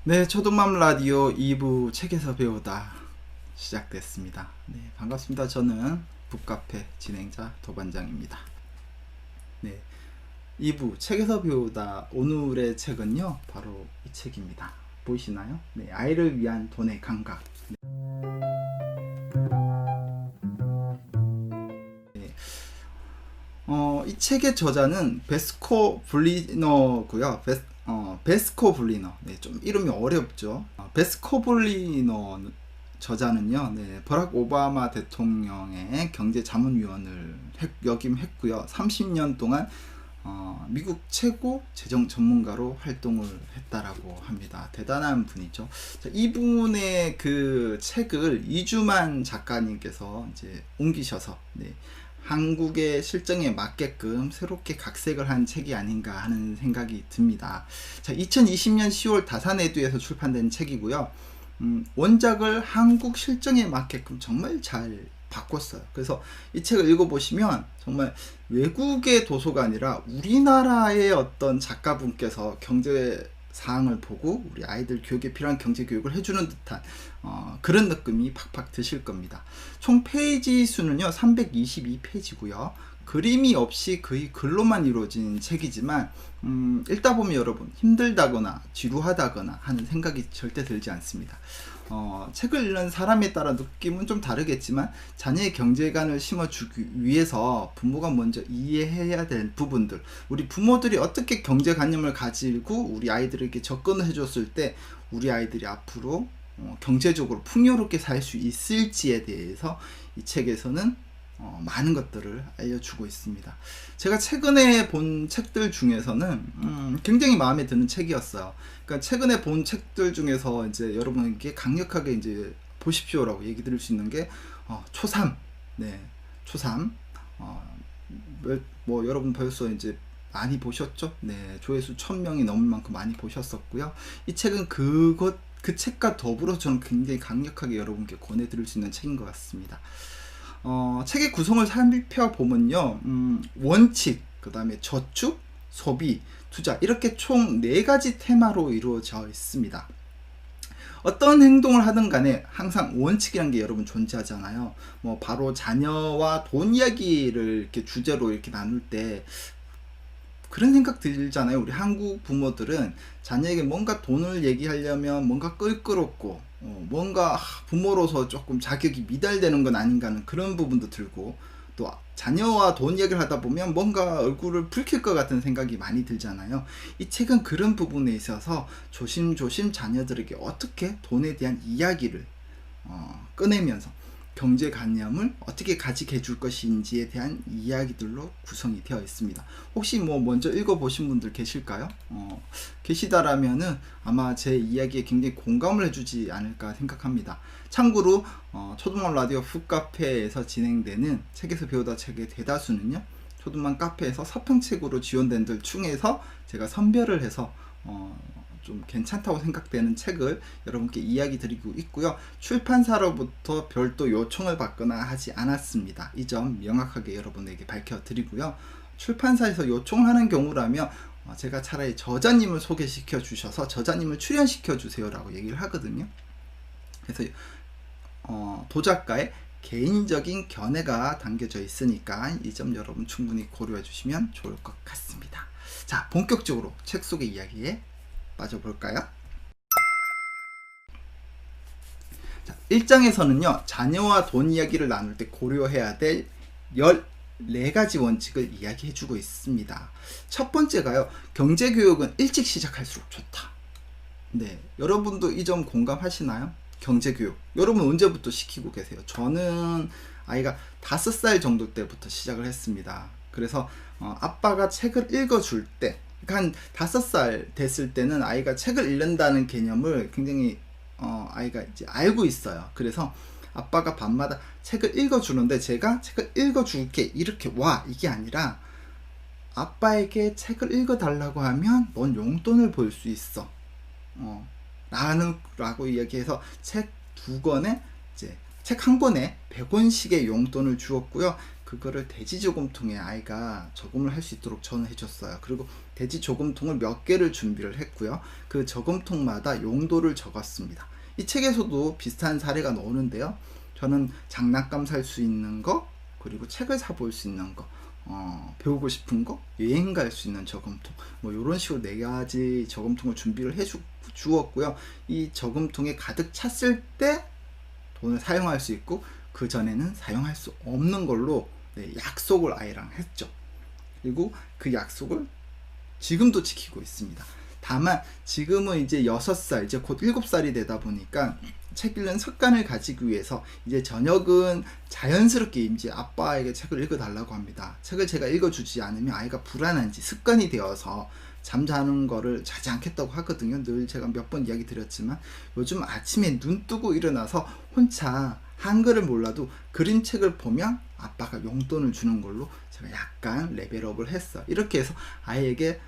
네, 초등맘 라디오 2부 책에서 배우다 시작됐습니다. 네, 반갑습니다. 저는 북카페 진행자 도반장입니다. 네, 2부 책에서 배우다 오늘의 책은요, 바로 이 책입니다. 보이시나요? 네, 아이를 위한 돈의 감각. 네, 이 책의 저자는 베스코 블리너고요. 베스코 블리너. 네, 좀 이름이 어렵죠. 베스코 블리너 저자는요, 네, 버락 오바마 대통령의 경제자문위원을 역임했고요. 30년 동안 미국 최고 재정 전문가로 활동을 했다라고 합니다. 대단한 분이죠. 자, 이분의 그 책을 이주만 작가님께서 이제 옮기셔서, 네, 한국의 실정에 맞게끔 새롭게 각색을 한 책이 아닌가 하는 생각이 듭니다. 자, 2020년 10월 다산에듀에서 출판된 책이고요. 원작을 한국 실정에 맞게끔 정말 잘 바꿨어요. 그래서 이 책을 읽어보시면 정말 외국의 도서가 아니라 우리나라의 어떤 작가분께서 경제 사항을 보고 우리 아이들 교육에 필요한 경제 교육을 해주는 듯한 그런 느낌이 팍팍 드실 겁니다. 총 페이지 수는요 322페이지고요. 그림이 없이 거의 글로만 이루어진 책이지만 읽다 보면 여러분 힘들다거나 지루하다거나 하는 생각이 절대 들지 않습니다. 책을 읽는 사람에 따라 느낌은 좀 다르겠지만 자녀의 경제관을 심어주기 위해서 부모가 먼저 이해해야 될 부분들, 우리 부모들이 어떻게 경제관념을 가지고 우리 아이들에게 접근을 해줬을 때 우리 아이들이 앞으로 경제적으로 풍요롭게 살 수 있을지에 대해서 이 책에서는 많은 것들을 알려주고 있습니다. 제가 최근에 본 책들 중에서는 굉장히 마음에 드는 책이었어요. 그러니까 최근에 본 책들 중에서 이제 여러분에게 강력하게 이제 보십시오라고 얘기 드릴 수 있는 게 초삼, 네, 초삼. 뭐 여러분 벌써 이제 많이 보셨죠? 네, 조회수 1000명이 넘을 만큼 많이 보셨었고요. 이 책은 그 책과 더불어 저는 굉장히 강력하게 여러분께 권해드릴 수 있는 책인 것 같습니다. 책의 구성을 살펴보면요, 원칙, 그 다음에 저축, 소비, 투자, 이렇게 총 4가지 테마로 이루어져 있습니다. 어떤 행동을 하든 간에 항상 원칙이라는 게 여러분 존재하잖아요. 뭐 바로 자녀와 돈 이야기를 이렇게 주제로 이렇게 나눌 때 그런 생각 들잖아요. 우리 한국 부모들은 자녀에게 뭔가 돈을 얘기하려면 뭔가 껄끄럽고 뭔가 부모로서 조금 자격이 미달되는 건 아닌가 하는 그런 부분도 들고, 또 자녀와 돈 얘기를 하다 보면 뭔가 얼굴을 붉힐 것 같은 생각이 많이 들잖아요. 이 책은 그런 부분에 있어서 조심조심 자녀들에게 어떻게 돈에 대한 이야기를 꺼내면서 경제관념을 어떻게 가지게 해줄 것인지에 대한 이야기들로 구성이 되어 있습니다. 혹시 뭐 먼저 읽어보신 분들 계실까요? 계시다라면은 아마 제 이야기에 굉장히 공감을 해주지 않을까 생각합니다. 참고로 초등맘 라디오 북카페에서 진행되는 책에서 배우다 책의 대다수는요, 초등맘 카페에서 서평책으로 지원된 들 중에서 제가 선별을 해서 좀 괜찮다고 생각되는 책을 여러분께 이야기 드리고 있고요. 출판사로부터 별도 요청을 받거나 하지 않았습니다. 이 점 명확하게 여러분에게 밝혀드리고요. 출판사에서 요청을 하는 경우라면 제가 차라리 저자님을 소개시켜 주셔서 저자님을 출연시켜 주세요 라고 얘기를 하거든요. 그래서 도작가의 개인적인 견해가 담겨져 있으니까 이 점 여러분 충분히 고려해 주시면 좋을 것 같습니다. 자, 본격적으로 책 속의 이야기에 빠져볼까요? 자, 1장에서는요, 자녀와 돈 이야기를 나눌 때 고려해야 될 14가지 원칙을 이야기해주고 있습니다. 첫 번째가요, 경제교육은 일찍 시작할수록 좋다. 네, 여러분도 이 점 공감하시나요? 경제교육 여러분 언제부터 시키고 계세요? 저는 아이가 5살 정도 때부터 시작을 했습니다. 그래서 아빠가 책을 읽어줄 때, 그러니까 한 5살 됐을 때는 아이가 책을 읽는다는 개념을 굉장히 아이가 이제 알고 있어요. 그래서 아빠가 밤마다 책을 읽어주는데 제가 책을 읽어줄게 이렇게 와 이게 아니라, 아빠에게 책을 읽어달라고 하면 넌 용돈을 벌 수 있어 라고 이야기해서 책 2권에 이제 책 1권에 100원씩의 용돈을 주었고요. 그거를 대지저금통에 아이가 저금을 할 수 있도록 저는 해줬어요. 그리고 돼지 저금통을 몇 개를 준비를 했고요. 그 저금통마다 용도를 적었습니다. 이 책에서도 비슷한 사례가 나오는데요. 저는 장난감 살 수 있는 거, 그리고 책을 사볼 수 있는 거, 배우고 싶은 거, 여행 갈 수 있는 저금통, 뭐 이런 식으로 4가지 저금통을 준비를 주었고요. 이 저금통에 가득 찼을 때 돈을 사용할 수 있고, 그 전에는 사용할 수 없는 걸로 약속을 아이랑 했죠. 그리고 그 약속을 지금도 지키고 있습니다. 다만 지금은 이제 6살, 이제 곧 7살이 되다 보니까 책 읽는 습관을 가지기 위해서 이제 저녁은 자연스럽게 이제 아빠에게 책을 읽어달라고 합니다. 책을 제가 읽어주지 않으면 아이가 불안한지 습관이 되어서 잠자는 거를 자지 않겠다고 하거든요. 늘 제가 몇 번 이야기 드렸지만 요즘 아침에 눈 뜨고 일어나서 혼자 한글을 몰라도 그림책을 보면 아빠가 용돈을 주는 걸로 제가 약간 레벨업을 했어요. 이렇게 해서 아이에게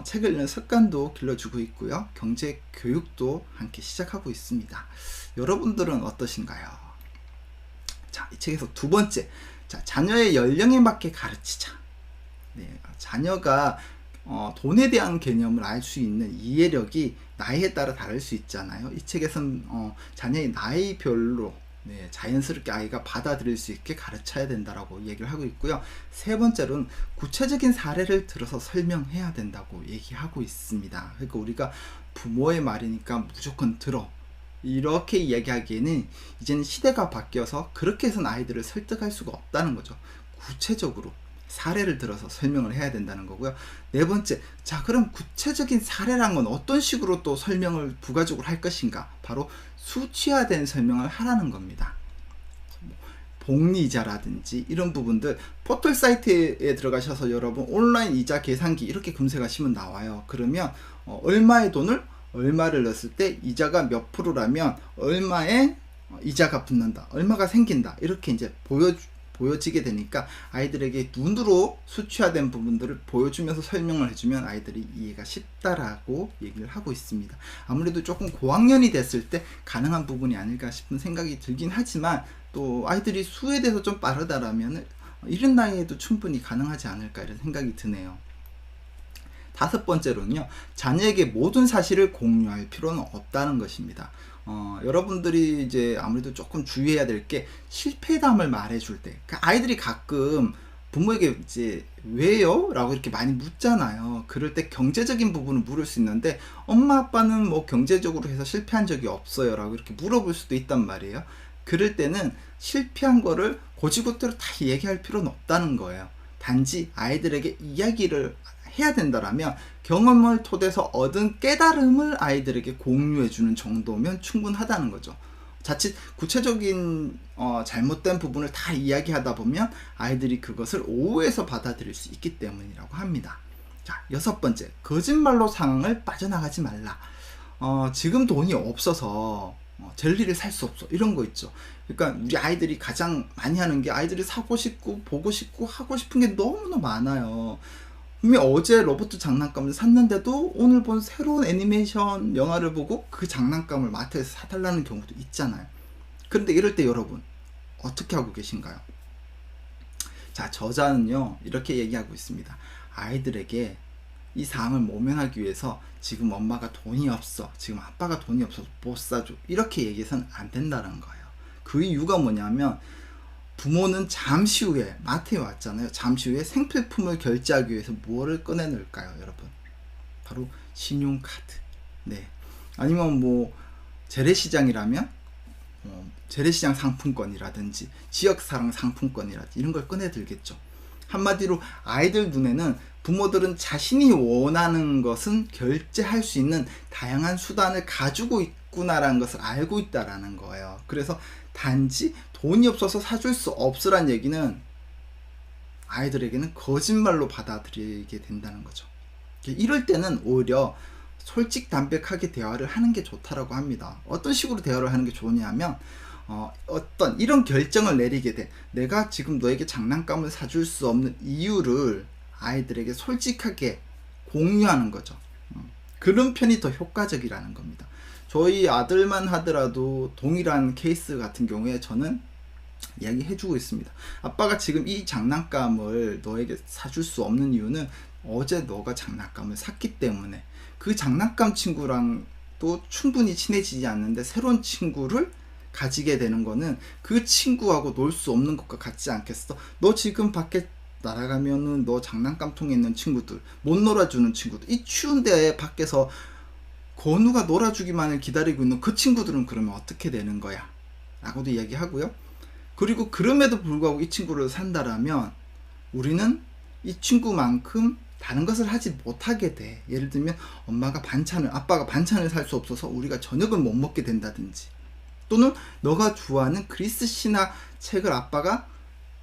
책을 읽는 습관도 길러주고 있고요. 경제 교육도 함께 시작하고 있습니다. 여러분들은 어떠신가요? 자, 이 책에서 두 번째, 자, 자녀의 연령에 맞게 가르치자. 네, 자녀가 돈에 대한 개념을 알 수 있는 이해력이 나이에 따라 다를 수 있잖아요. 이 책에서는 자녀의 나이별로 자연스럽게 아이가 받아들일 수 있게 가르쳐야 된다라고 얘기를 하고 있고요. 세 번째로는 구체적인 사례를 들어서 설명해야 된다고 얘기하고 있습니다. 그러니까 우리가 부모의 말이니까 무조건 들어, 이렇게 이야기하기에는 이제는 시대가 바뀌어서 그렇게 해서는 아이들을 설득할 수가 없다는 거죠. 구체적으로 사례를 들어서 설명을 해야 된다는 거고요. 네 번째, 자, 그럼 구체적인 사례란 건 어떤 식으로 또 설명을 부가적으로 할 것인가? 바로 수치화된 설명을 하라는 겁니다. 복리이자라든지 이런 부분들, 포털 사이트에 들어가셔서 여러분 온라인 이자 계산기 이렇게 검색하시면 나와요. 그러면 얼마의 돈을 얼마를 넣었을 때 이자가 몇 프로라면 얼마의 이자가 붙는다, 얼마가 생긴다, 이렇게 이제 보여지게 되니까 아이들에게 눈으로 수치화된 부분들을 보여주면서 설명을 해주면 아이들이 이해가 쉽다라고 얘기를 하고 있습니다. 아무래도 조금 고학년이 됐을 때 가능한 부분이 아닐까 싶은 생각이 들긴 하지만, 또 아이들이 수에 대해서 좀 빠르다라면 이런 나이에도 충분히 가능하지 않을까 이런 생각이 드네요. 다섯 번째로는요, 자녀에게 모든 사실을 공유할 필요는 없다는 것입니다. 여러분들이 이제 아무래도 조금 주의해야 될 게, 실패담을 말해줄 때, 그러니까 아이들이 가끔 부모에게 이제 왜요? 라고 이렇게 많이 묻잖아요. 그럴 때 경제적인 부분을 물을 수 있는데, 엄마 아빠는 뭐 경제적으로 해서 실패한 적이 없어요 라고 이렇게 물어볼 수도 있단 말이에요. 그럴 때는 실패한 거를 고지고대로 다 얘기할 필요는 없다는 거예요. 단지 아이들에게 이야기를 해야 된다라면 경험을 토대서 얻은 깨달음을 아이들에게 공유해주는 정도면 충분하다는 거죠. 자칫 구체적인 잘못된 부분을 다 이야기하다 보면 아이들이 그것을 오해해서 받아들일 수 있기 때문이라고 합니다. 자, 여섯 번째, 거짓말로 상황을 빠져나가지 말라. 지금 돈이 없어서 젤리를 살 수 없어, 이런 거 있죠. 그러니까 우리 아이들이 가장 많이 하는 게, 아이들이 사고 싶고 보고 싶고 하고 싶은 게 너무나 많아요. 분명 어제 로봇 장난감을 샀는데도 오늘 본 새로운 애니메이션 영화를 보고 그 장난감을 마트에서 사달라는 경우도 있잖아요. 그런데 이럴 때 여러분 어떻게 하고 계신가요? 자, 저자는요 이렇게 얘기하고 있습니다. 아이들에게 이 상황을 모면하기 위해서 지금 엄마가 돈이 없어, 지금 아빠가 돈이 없어서 못 사줘, 이렇게 얘기해서는 안 된다는 거예요. 그 이유가 뭐냐면, 부모는 잠시 후에 마트에 왔잖아요. 잠시 후에 생필품을 결제하기 위해서 뭐를 꺼내 넣을까요, 여러분? 바로 신용카드. 네. 아니면 뭐 재래시장이라면 재래시장 상품권이라든지 지역사랑 상품권이라든지 이런 걸 꺼내 들겠죠. 한마디로 아이들 눈에는 부모들은 자신이 원하는 것은 결제할 수 있는 다양한 수단을 가지고 있구나라는 것을 알고 있다라는 거예요. 그래서 단지 돈이 없어서 사줄 수 없으란 얘기는 아이들에게는 거짓말로 받아들이게 된다는 거죠. 이럴 때는 오히려 솔직담백하게 대화를 하는 게 좋다라고 합니다. 어떤 식으로 대화를 하는 게 좋냐면, 어떤 이런 결정을 내리게 돼, 내가 지금 너에게 장난감을 사줄 수 없는 이유를 아이들에게 솔직하게 공유하는 거죠. 그런 편이 더 효과적이라는 겁니다. 저희 아들만 하더라도 동일한 케이스 같은 경우에 저는 이야기 해주고 있습니다. 아빠가 지금 이 장난감을 너에게 사줄 수 없는 이유는 어제 너가 장난감을 샀기 때문에 그 장난감 친구랑 또 충분히 친해지지 않는데 새로운 친구를 가지게 되는 거는 그 친구하고 놀 수 없는 것과 같지 않겠어? 너 지금 밖에 날아가면은 너 장난감통에 있는 친구들, 못 놀아주는 친구들, 이 추운데 밖에서 건우가 놀아주기만을 기다리고 있는 그 친구들은 그러면 어떻게 되는 거야? 라고도 이야기하고요. 그리고 그럼에도 불구하고 이 친구를 산다라면 우리는 이 친구만큼 다른 것을 하지 못하게 돼. 예를 들면 엄마가 반찬을, 아빠가 반찬을 살 수 없어서 우리가 저녁을 못 먹게 된다든지, 또는 너가 좋아하는 그리스 신화 책을 아빠가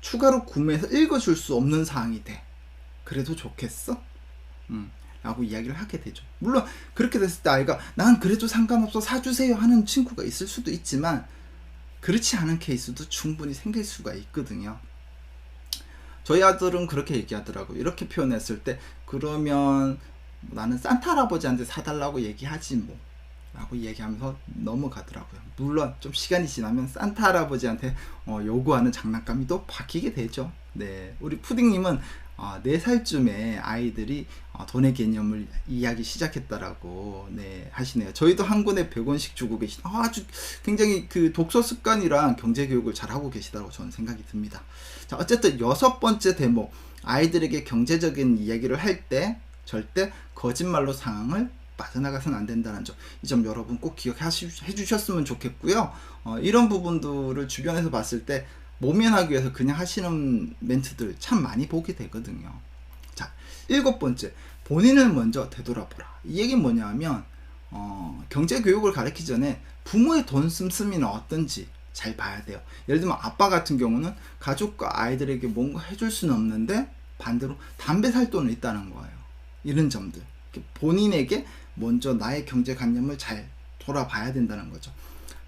추가로 구매해서 읽어줄 수 없는 상황이 돼. 그래도 좋겠어? 라고 이야기를 하게 되죠. 물론 그렇게 됐을 때 아이가 난 그래도 상관없어 사주세요 하는 친구가 있을 수도 있지만, 그렇지 않은 케이스도 충분히 생길 수가 있거든요. 저희 아들은 그렇게 얘기하더라고요. 이렇게 표현했을 때 그러면 나는 산타 할아버지한테 사달라고 얘기하지 뭐 라고 얘기하면서 넘어가더라고요. 물론 좀 시간이 지나면 산타 할아버지한테 요구하는 장난감이 또 바뀌게 되죠. 네, 우리 푸딩님은 4살쯤에 아이들이 돈의 개념을 이해하기 시작했다라고 네, 하시네요. 저희도 한 권에 100원씩 주고 아주 굉장히 그 독서 습관이랑 경제 교육을 잘하고 계시다고 저는 생각이 듭니다. 자, 어쨌든 6번째 대목, 아이들에게 경제적인 이야기를 할 때 절대 거짓말로 상황을 빠져나가서는 안 된다는 점, 이 점 여러분 꼭 기억해 주셨으면 좋겠고요. 이런 부분들을 주변에서 봤을 때 모면하기 위해서 그냥 하시는 멘트들 참 많이 보게 되거든요. 자, 7번째, 본인을 먼저 되돌아보라. 이 얘기는 뭐냐면 경제 교육을 가르치기 전에 부모의 돈 씀씀이는 어떤지 잘 봐야 돼요. 예를 들면 아빠 같은 경우는 가족과 아이들에게 뭔가 해줄 수는 없는데 반대로 담배 살 돈은 있다는 거예요. 이런 점들, 본인에게 먼저 나의 경제관념을 잘 돌아봐야 된다는 거죠.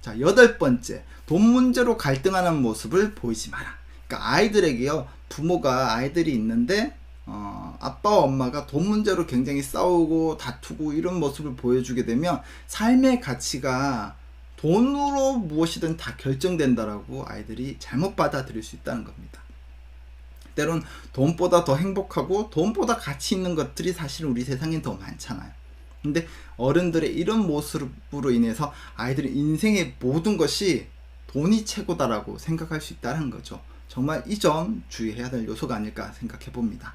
자, 8번째, 돈 문제로 갈등하는 모습을 보이지 마라. 그러니까 아이들에게요, 부모가 아이들이 있는데 아빠와 엄마가 돈 문제로 굉장히 싸우고 다투고 이런 모습을 보여주게 되면 삶의 가치가 돈으로 무엇이든 다 결정된다라고 아이들이 잘못 받아들일 수 있다는 겁니다. 때론 돈보다 더 행복하고 돈보다 가치 있는 것들이 사실 우리 세상엔 더 많잖아요. 근데 어른들의 이런 모습으로 인해서 아이들의 인생의 모든 것이 돈이 최고다라고 생각할 수 있다는 거죠. 정말 이 점 주의해야 될 요소가 아닐까 생각해 봅니다.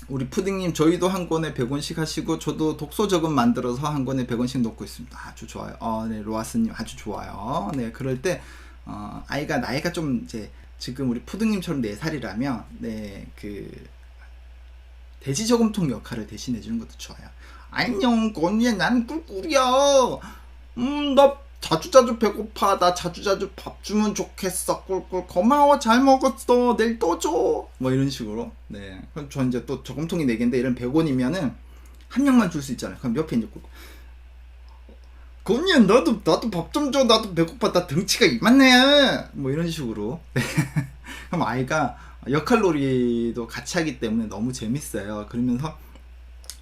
우리 푸딩님, 저희도 한 권에 100원씩 하시고 저도 독서 저금 만들어서 한 권에 100원씩 놓고 있습니다. 아주 좋아요. 네, 로아스님 아주 좋아요. 네, 그럴 때 아이가 나이가 좀 이제 지금 우리 푸딩님처럼 4살이라면 네, 그 돼지 저금통 역할을 대신해 주는 것도 좋아요. 안녕 건이야, 난 꿀꿀이야. 나 자주자주 배고파. 나 자주자주 밥 주면 좋겠어. 꿀꿀 고마워, 잘 먹었어, 내일 또 줘. 뭐 이런 식으로. 네, 그럼 저 이제 또 저금통이 4개인데 이런 100원이면은 한 명만 줄 수 있잖아요. 그럼 옆에 이제 꿀꿀 건이야, 나도 밥 좀 줘. 나도 배고파. 나 등치가 이만해. 뭐 이런 식으로. 그럼 아이가 역할놀이도 같이 하기 때문에 너무 재밌어요. 그러면서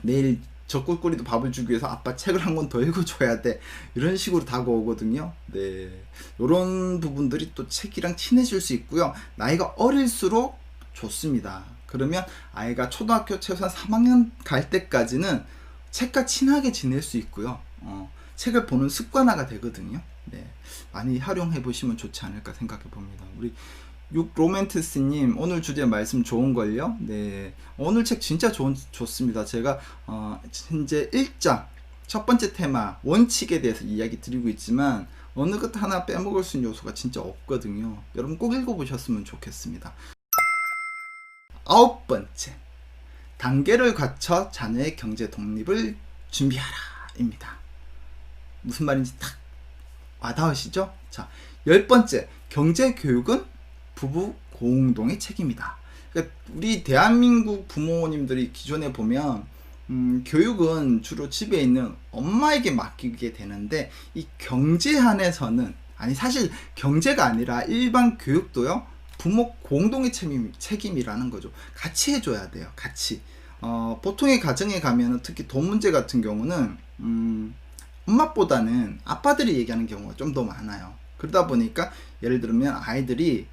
내일 저 꿀꿀이도 밥을 주기 위해서 아빠 책을 한 권 더 읽어줘야 돼, 이런 식으로 다가오거든요. 네, 이런 부분들이 또 책이랑 친해질 수 있고요. 나이가 어릴수록 좋습니다. 그러면 아이가 초등학교 최소한 3학년 갈 때까지는 책과 친하게 지낼 수 있고요. 책을 보는 습관화가 되거든요. 네, 많이 활용해 보시면 좋지 않을까 생각해 봅니다. 우리 6로맨티스님, 오늘 주제 말씀 좋은걸요? 네, 오늘 책 진짜 좋습니다. 제가 현재 1장 첫 번째 테마 원칙에 대해서 이야기 드리고 있지만 어느 것 하나 빼먹을 수 있는 요소가 진짜 없거든요. 여러분 꼭 읽어보셨으면 좋겠습니다. 9번째, 단계를 갖춰 자녀의 경제 독립을 준비하라 입니다. 무슨 말인지 딱 와닿으시죠? 자, 10번째, 경제 교육은 부부 공동의 책임이다. 그러니까 우리 대한민국 부모님들이 기존에 보면 교육은 주로 집에 있는 엄마에게 맡기게 되는데, 이 경제 한에서는, 아니 사실 경제가 아니라 일반 교육도요, 부모 공동의 책임이라는 거죠. 같이 해줘야 돼요. 같이. 보통의 가정에 가면은 특히 돈 문제 같은 경우는 엄마보다는 아빠들이 얘기하는 경우가 좀 더 많아요. 그러다 보니까 예를 들면 아이들이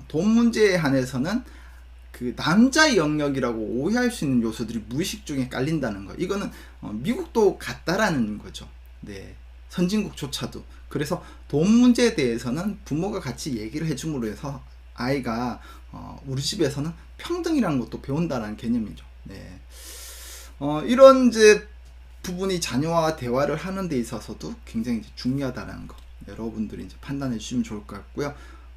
돈 문제에 한해서는 그 남자 영역이라고 오해할 수 있는 요소들이 무의식 중에 깔린다는 거. 이거는 미국도 같다라는 거죠. 네. 선진국조차도. 그래서 돈 문제에 대해서는 부모가 같이 얘기를 해줌으로 해서 아이가 우리 집에서는 평등이라는 것도 배운다는 개념이죠. 네. 이런 이제 부분이 자녀와 대화를 하는 데 있어서도 굉장히 이제 중요하다는 거. 여러분들이 이제 판단해 주시면 좋을 것 같고요.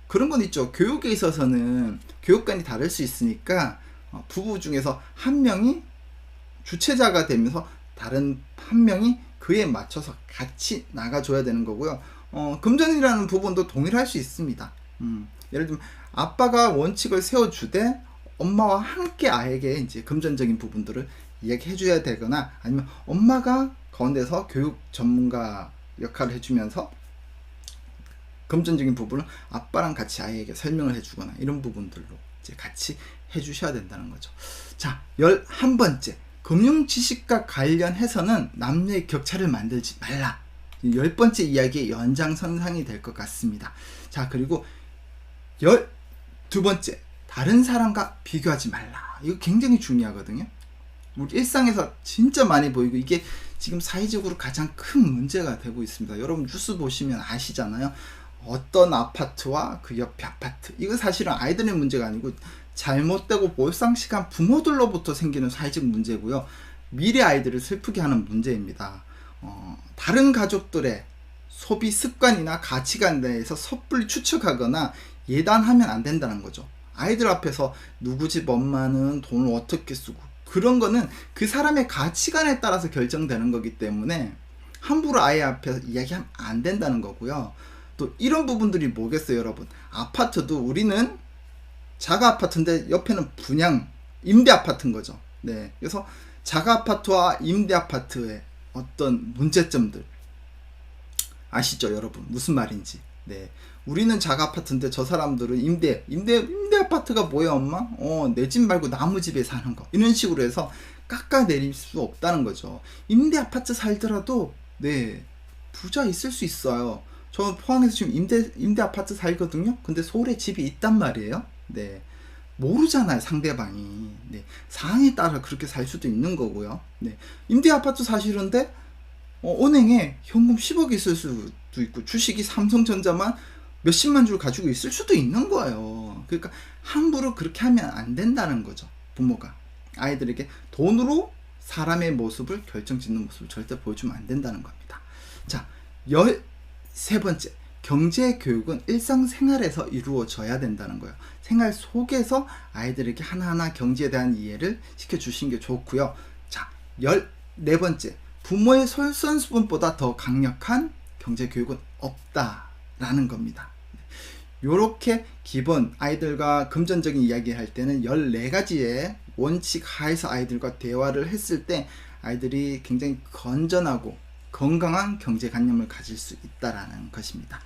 그런 건 있죠. 교육에 있어서는 교육관이 다를 수 있으니까 부부 중에서 한 명이 주체자가 되면서 다른 한 명이 그에 맞춰서 같이 나가줘야 되는 거고요. 금전이라는 부분도 동일할 수 있습니다. 예를 들면 아빠가 원칙을 세워주되 엄마와 함께 아이에게 이제 금전적인 부분들을 이야기해줘야 되거나 아니면 엄마가 가운데서 교육 전문가 역할을 해주면서 금전적인 부분을 아빠랑 같이 아이에게 설명을 해주거나 이런 부분들로 이제 같이 해주셔야 된다는 거죠. 자, 11번째. 금융 지식과 관련해서는 남녀의 격차를 만들지 말라. 10번째 이야기의 연장선상이 될 것 같습니다. 자, 그리고 12번째. 다른 사람과 비교하지 말라. 이거 굉장히 중요하거든요. 우리 일상에서 진짜 많이 보이고 이게 지금 사회적으로 가장 큰 문제가 되고 있습니다. 여러분 뉴스 보시면 아시잖아요. 어떤 아파트와 그 옆에 아파트. 이거 사실은 아이들의 문제가 아니고 잘못되고 몰상식한 부모들로부터 생기는 사회적 문제고요. 미래 아이들을 슬프게 하는 문제입니다. 다른 가족들의 소비 습관이나 가치관에 대해서 섣불리 추측하거나 예단하면 안 된다는 거죠. 아이들 앞에서 누구 집 엄마는 돈을 어떻게 쓰고 그런 거는 그 사람의 가치관에 따라서 결정되는 거기 때문에 함부로 아이 앞에서 이야기하면 안 된다는 거고요. 또 이런 부분들이 뭐겠어요, 여러분. 아파트도 우리는 자가 아파트인데 옆에는 분양, 임대 아파트인 거죠. 네. 그래서 자가 아파트와 임대 아파트의 어떤 문제점들 아시죠, 여러분? 무슨 말인지. 네. 우리는 자가 아파트인데 저 사람들은 임대 아파트가 뭐야, 엄마? 내 집 말고 나무 집에 사는 거. 이런 식으로 해서 깎아내릴 수 없다는 거죠. 임대 아파트 살더라도 네, 부자 있을 수 있어요. 저 포항에서 지금 임대 아파트 살거든요. 근데 서울에 집이 있단 말이에요. 네. 모르잖아요, 상대방이. 네. 상황에 따라 그렇게 살 수도 있는 거고요. 네. 임대 아파트 사시는데 은행에 현금 10억 있을 수도 있고 주식이 삼성전자만 몇십만 줄 가지고 있을 수도 있는 거예요. 그러니까 함부로 그렇게 하면 안 된다는 거죠. 부모가 아이들에게 돈으로 사람의 모습을 결정짓는 모습을 절대 보여주면 안 된다는 겁니다. 자, 13번째. 경제 교육은 일상생활에서 이루어져야 된다는 거예요. 생활 속에서 아이들에게 하나하나 경제에 대한 이해를 시켜주시는 게 좋고요. 자, 14번째. 부모의 솔선수범보다 더 강력한 경제 교육은 없다라는 겁니다. 요렇게 기본 아이들과 금전적인 이야기 할 때는 14가지의 원칙 하에서 아이들과 대화를 했을 때 아이들이 굉장히 건전하고 건강한 경제관념을 가질 수 있다라는 것입니다.